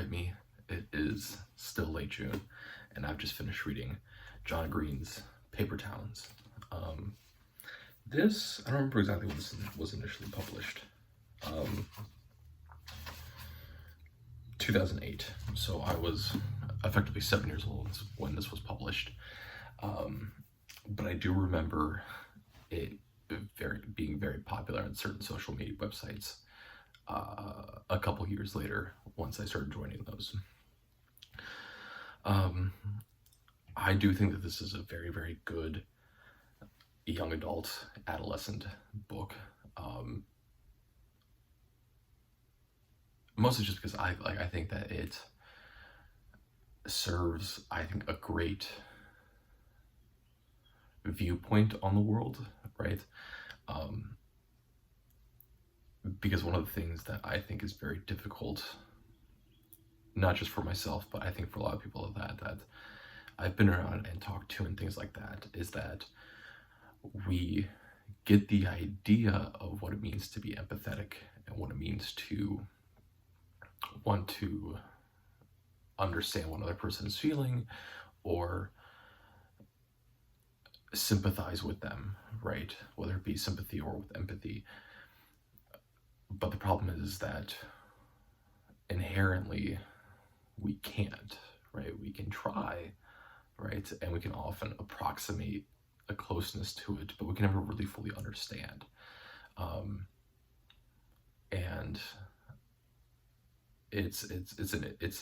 right, me. It is still late June, and I've just finished reading John Green's Paper Towns. Um, I don't remember exactly when this was initially published. Um, 2008. So I was effectively 7 years old when this was published. Um, but I do remember it being very popular on certain social media websites a couple years later once I started joining those. Um, I do think that this is a very, very good young adult, adolescent book. Um, Mostly just because I think that it serves, I think, a great viewpoint on the world, right? Um, because one of the things that I think is very difficult, not just for myself, but I think for a lot of people that I've been around and talked to and things like that, is that we get the idea of what it means to be empathetic and what it means to want to understand what another person is feeling or sympathize with them, right? Whether it be sympathy or with empathy. But the problem is that inherently we can't, right? We can try, right? And we can often approximate a closeness to it, but we can never really fully understand. And it's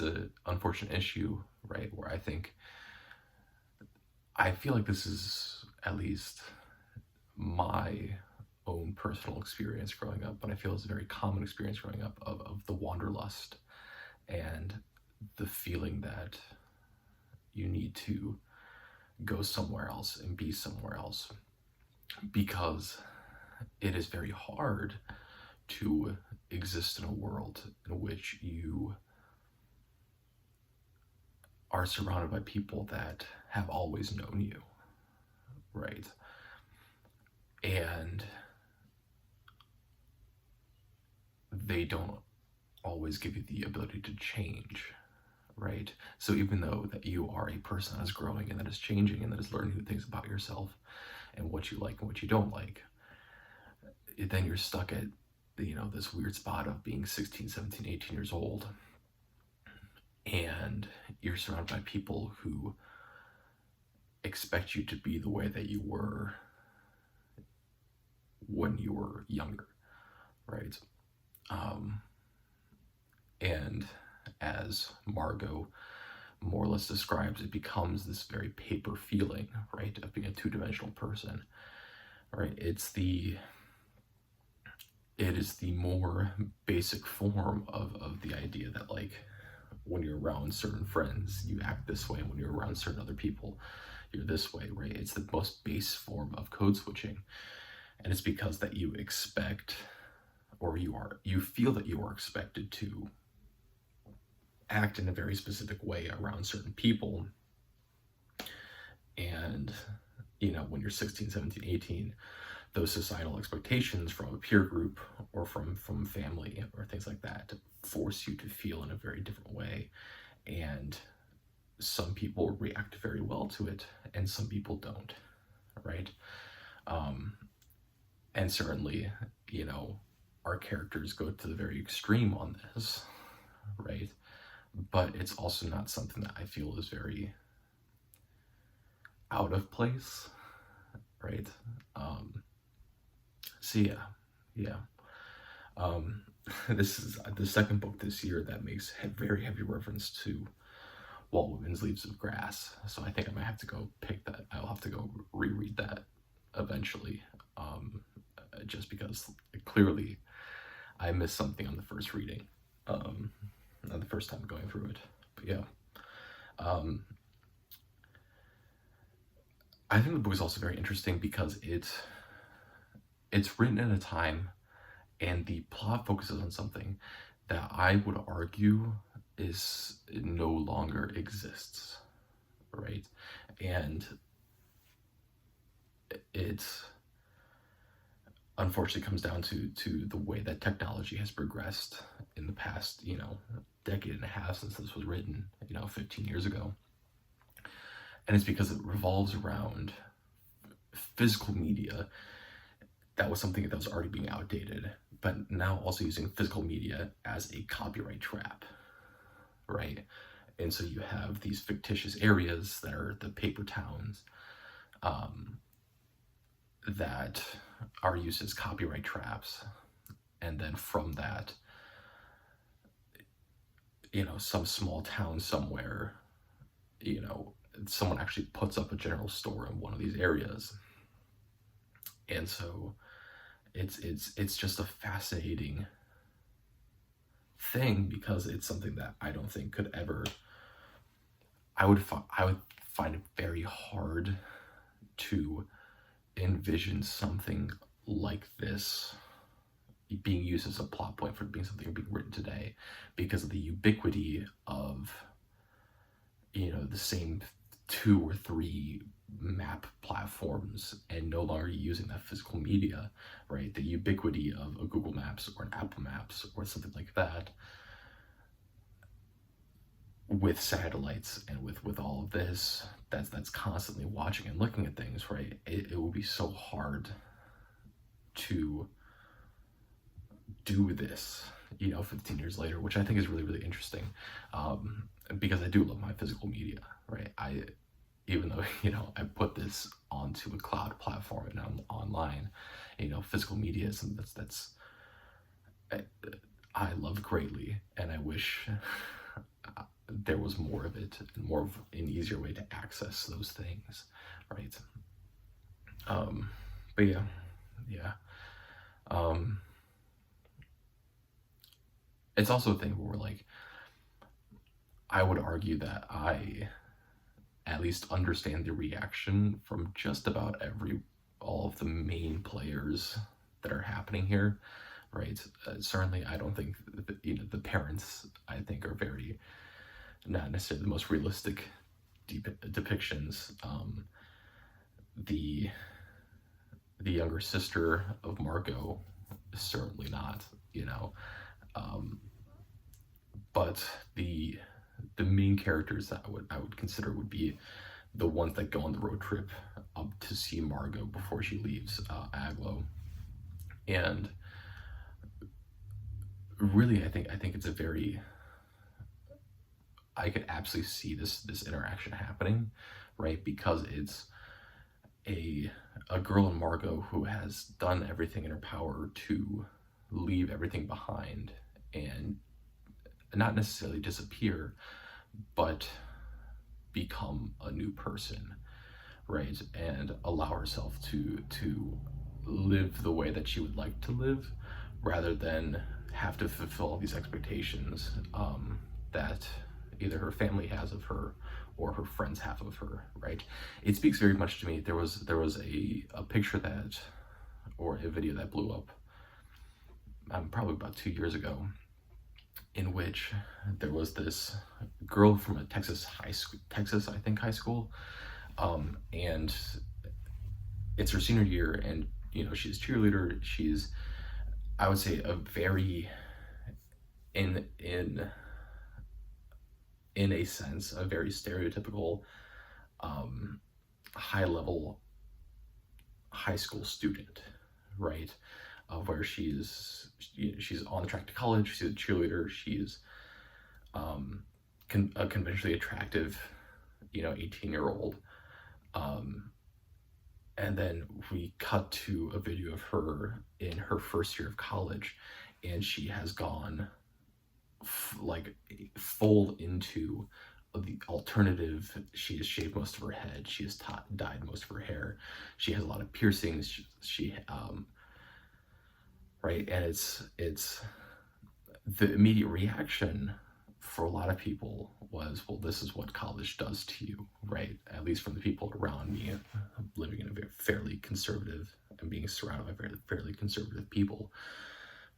an unfortunate issue, right? Where I feel like this is at least my own personal experience growing up, but I feel it's a very common experience growing up of the wanderlust and the feeling that you need to go somewhere else and be somewhere else because it is very hard to exist in a world in which you are surrounded by people that have always known you, right? And they don't always give you the ability to change, right? So even though that you are a person that is growing and that is changing and that is learning new things about yourself and what you like and what you don't like, then you're stuck at, this weird spot of being 16, 17, 18 years old, and you're surrounded by people who expect you to be the way that you were when you were younger, right? And as Margot more or less describes, it becomes this very paper feeling, right, of being a two-dimensional person, right? It is the more basic form of the idea that, like, when you're around certain friends, you act this way, and when you're around certain other people, you're this way, right? It's the most base form of code switching. And it's because that you expect, or you feel that you are expected to act in a very specific way around certain people. And, when you're 16, 17, 18, those societal expectations from a peer group or from family or things like that force you to feel in a very different way. And some people react very well to it and some people don't, right? And certainly, our characters go to the very extreme on this, right? But it's also not something that I feel is very out of place, right? So yeah. This is the second book this year that makes very heavy reference to Walt Whitman's Leaves of Grass. So I think I might have to go pick that. I'll have to go reread that eventually, just because clearly I missed something on the first reading, the first time going through it. But yeah, I think the book is also very interesting because it's written at a time and the plot focuses on something that I would argue no longer exists, right? And it's unfortunately comes down to the way that technology has progressed in the past, decade and a half since this was written, 15 years ago. And it's because it revolves around physical media that was something that was already being outdated, but now also using physical media as a copyright trap, right? And so you have these fictitious areas that are the paper towns, that are used as copyright traps. And then from that, some small town somewhere, someone actually puts up a general store in one of these areas. And so it's just a fascinating thing, because it's something that I don't think could ever, I would find it very hard to envision something like this being used as a plot point for being something being written today, because of the ubiquity of the same 2 or 3 map platforms, and no longer using that physical media, right? The ubiquity of a Google Maps or an Apple Maps or something like that, with satellites and with all of this that's constantly watching and looking at things, right? It will be so hard to do this 15 years later, which I think is really, really interesting, because I do love my physical media, right? Even though I put this onto a cloud platform and I'm online, physical media is something that's I love greatly, and I wish there was more of it, and more of an easier way to access those things, right? But yeah. It's also a thing where, like, I would argue that I at least understand the reaction from just about all of the main players that are happening here, right? Certainly, I don't think the parents, I think, are very, not necessarily the most realistic depictions. The younger sister of Margot is certainly not, but the main characters that I would consider would be the ones that go on the road trip up to see Margot before she leaves Agloe. And really, I think it's a very, I could absolutely see this interaction happening, right? Because it's a girl in Margot who has done everything in her power to leave everything behind and not necessarily disappear, but become a new person, right? And allow herself to live the way that she would like to live, rather than have to fulfill all these expectations that either her family has of her or her friends have of her, right? It speaks very much to me. There was a picture that, or a video that blew up probably about 2 years ago, in which there was this girl from a Texas high school, and it's her senior year, and she's a cheerleader. She's, I would say, a very, in a sense, a very stereotypical high level high school student, right? Where she's on the track to college, she's a cheerleader, she's a conventionally attractive 18-year-old, and then we cut to a video of her in her first year of college, and she has gone full into the alternative. She has shaved most of her head, she has dyed most of her hair, she has a lot of piercings, she right? And it's the immediate reaction for a lot of people was, well, this is what college does to you, right? At least from the people around me, living in a fairly conservative and being surrounded by fairly conservative people,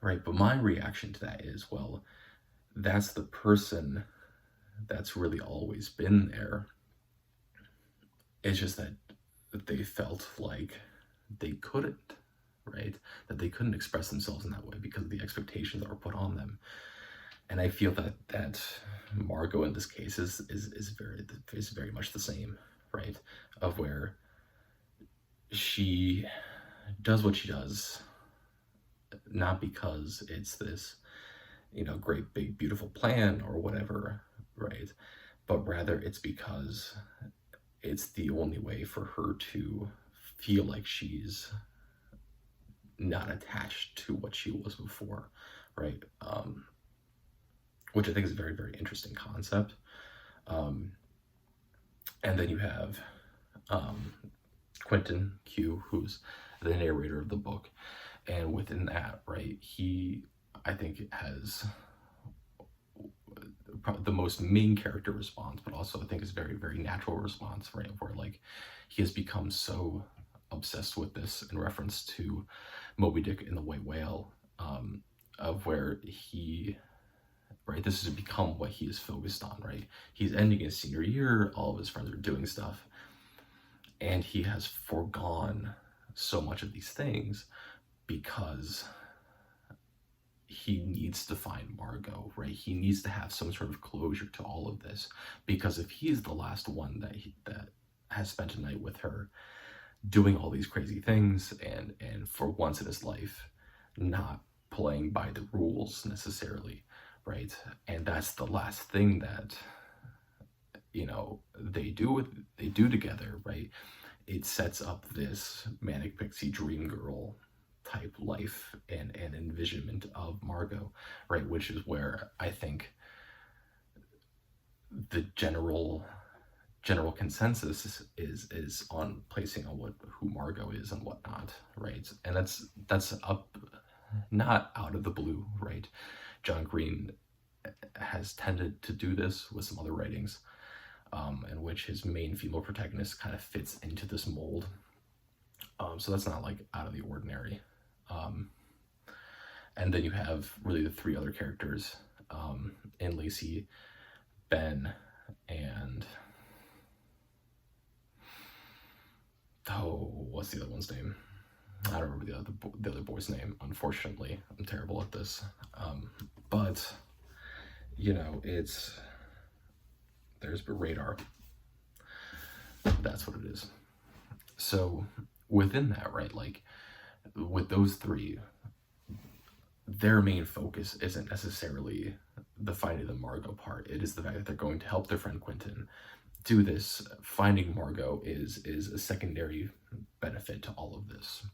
right? But my reaction to that is, well, that's the person that's really always been there. It's just that they felt like they couldn't, right? That they couldn't express themselves in that way because of the expectations that were put on them. And I feel that Margot in this case is very much the same, right? Of where she does what she does, not because it's this, great big beautiful plan or whatever, right? But rather it's because it's the only way for her to feel like she's not attached to what she was before, right? Which I think is a very, very interesting concept. And then you have Quentin Q, who's the narrator of the book. And within that, right, he, I think, has probably the most main character response, but also I think is very, very natural response, right? Where like he has become so obsessed with this in reference to Moby Dick and the White Whale, of where he, right, this has become what he is focused on, right? He's ending his senior year, all of his friends are doing stuff, and he has foregone so much of these things because he needs to find Margot, right? He needs to have some sort of closure to all of this, because if he's the last one that has spent a night with her doing all these crazy things and for once in his life not playing by the rules necessarily, right? And that's the last thing that they do together, right? It sets up this manic pixie dream girl type life and envisionment of Margot, right? Which is where I think the general consensus is on placing on who Margot is and whatnot, right? And that's up, not out of the blue, right? John Green has tended to do this with some other writings, in which his main female protagonist kind of fits into this mold. So that's not like out of the ordinary. And then you have really the three other characters, in Lacey, Ben, and what's the other one's name? I don't remember the other boy's name, unfortunately. I'm terrible at this. But there's Radar. That's what it is. So within that, right, like with those three, their main focus isn't necessarily the finding the Margot part. It is the fact that they're going to help their friend Quentin do this. Finding Margot is a secondary benefit to all of this.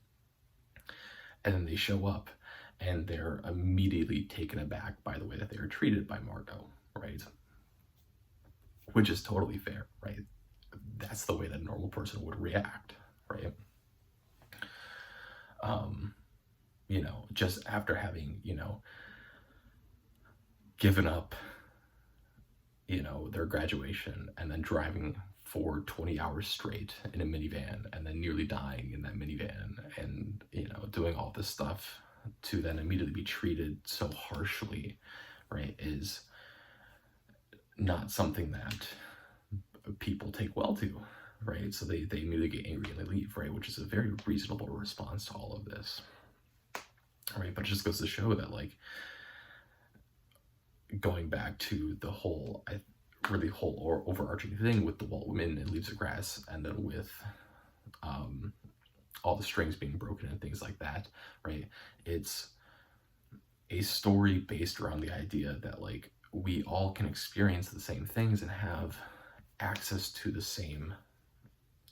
And then they show up and they're immediately taken aback by the way that they are treated by Margot, right? Which is totally fair, right? That's the way that a normal person would react, right? Just after having, given up, their graduation and then driving for 20 hours straight in a minivan and then nearly dying in that minivan and, doing all this stuff to then immediately be treated so harshly, right, is not something that people take well to, right? So they immediately get angry and they leave, right? Which is a very reasonable response to all of this, right? But it just goes to show that, like, going back to the whole overarching thing with the Walt Whitman and Leaves of Grass, and then with all the strings being broken and things like that, right? It's a story based around the idea that, like, we all can experience the same things and have access to the same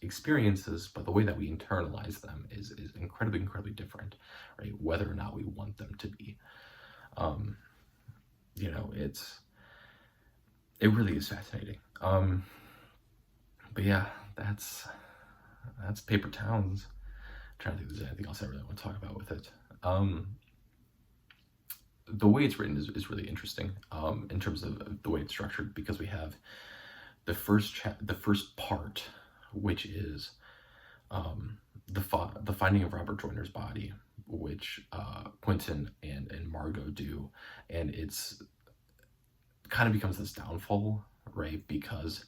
experiences, but the way that we internalize them is incredibly, incredibly different, right? Whether or not we want them to be. It really is fascinating. But yeah, that's Paper Towns. I'm trying to think if there's anything else I really want to talk about with it. The way it's written is really interesting, in terms of the way it's structured, because we have the first part, which is the finding of Robert Joyner's body, which Quentin and Margot do, and it's kind of becomes this downfall, right? Because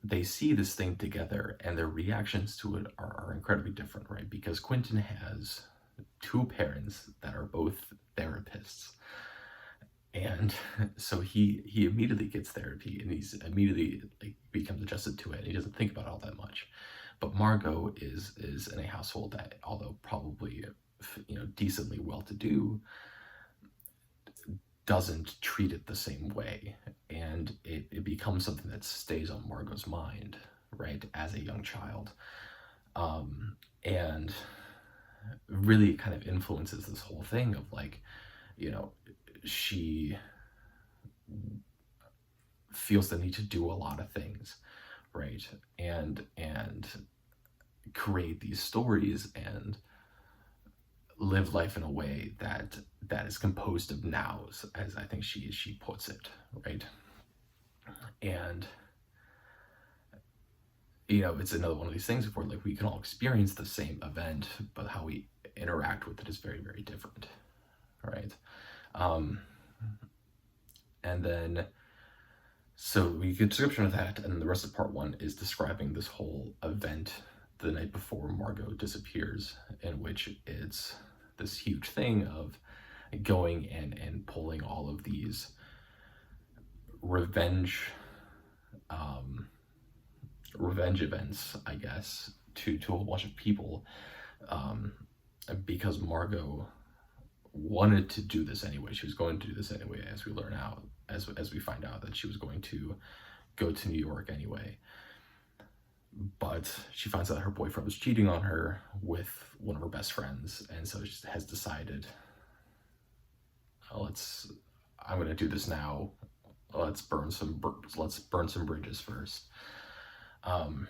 they see this thing together, and their reactions to it are incredibly different, right? Because Quentin has two parents that are both therapists, and so he immediately gets therapy, and he's immediately like becomes adjusted to it, and he doesn't think about it all that much. But Margot is in a household that, although probably decently well to do, doesn't treat it the same way, and it becomes something that stays on Margot's mind, right, as a young child, and really kind of influences this whole thing of like, she feels the need to do a lot of things, right, and create these stories and live life in a way that is composed of nows, as I think she puts it, right? And it's another one of these things where like we can all experience the same event, but how we interact with it is very, very different, right? And then so we get a description of that, and then the rest of part one is describing this whole event the night before Margot disappears, in which it's this huge thing of going and pulling all of these revenge events, I guess, to a whole bunch of people, because Margot wanted to do this anyway. She was going to do this anyway, as we learn out, as we find out that she was going to go to New York anyway. But she finds out her boyfriend was cheating on her with one of her best friends, and so she has decided, I'm going to do this now. Let's burn some bridges first. So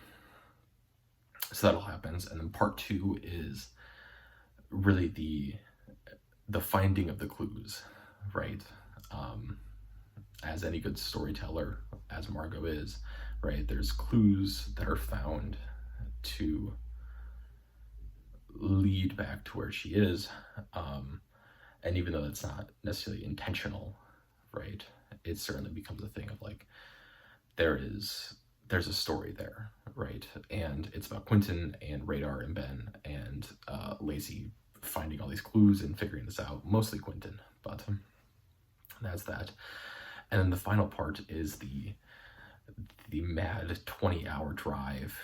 that all happens, and then part two is really the finding of the clues, right? As any good storyteller, as Margot is, right, there's clues that are found to lead back to where she is, and even though that's not necessarily intentional, right, it certainly becomes a thing of like, there's a story there, right? And it's about Quentin and Radar and Ben and Lacey finding all these clues and figuring this out, mostly Quentin, but that's that. And then the final part is the mad 20-hour drive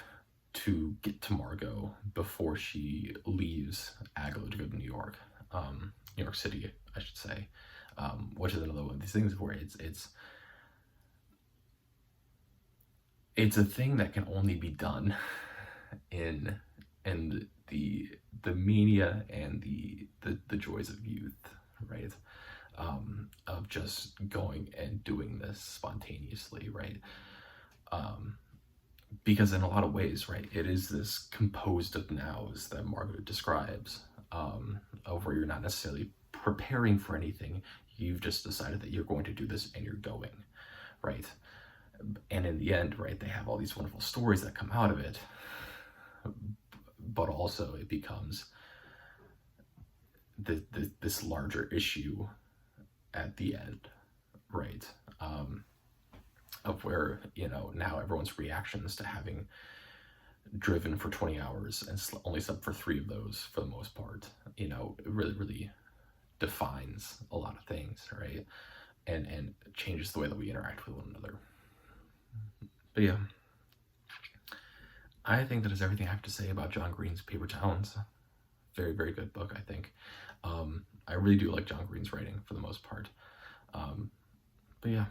to get to Margot before she leaves Aglo to go to New York, New York City, I should say, which is another one of these things where it's a thing that can only be done in the mania and the joys of youth, right? Of just going and doing this spontaneously, right? Because in a lot of ways, right, it is this composed of nows that Margot describes, of where you're not necessarily preparing for anything, you've just decided that you're going to do this and you're going, right? And in the end, right, they have all these wonderful stories that come out of it, but also it becomes this larger issue at the end, right? Of where, now everyone's reactions to having driven for 20 hours and only slept for 3 of those for the most part, it really, really defines a lot of things, right? And changes the way that we interact with one another. But yeah, I think that is everything I have to say about John Green's Paper Towns. Very, very good book, I think. I really do like John Green's writing for the most part. But yeah.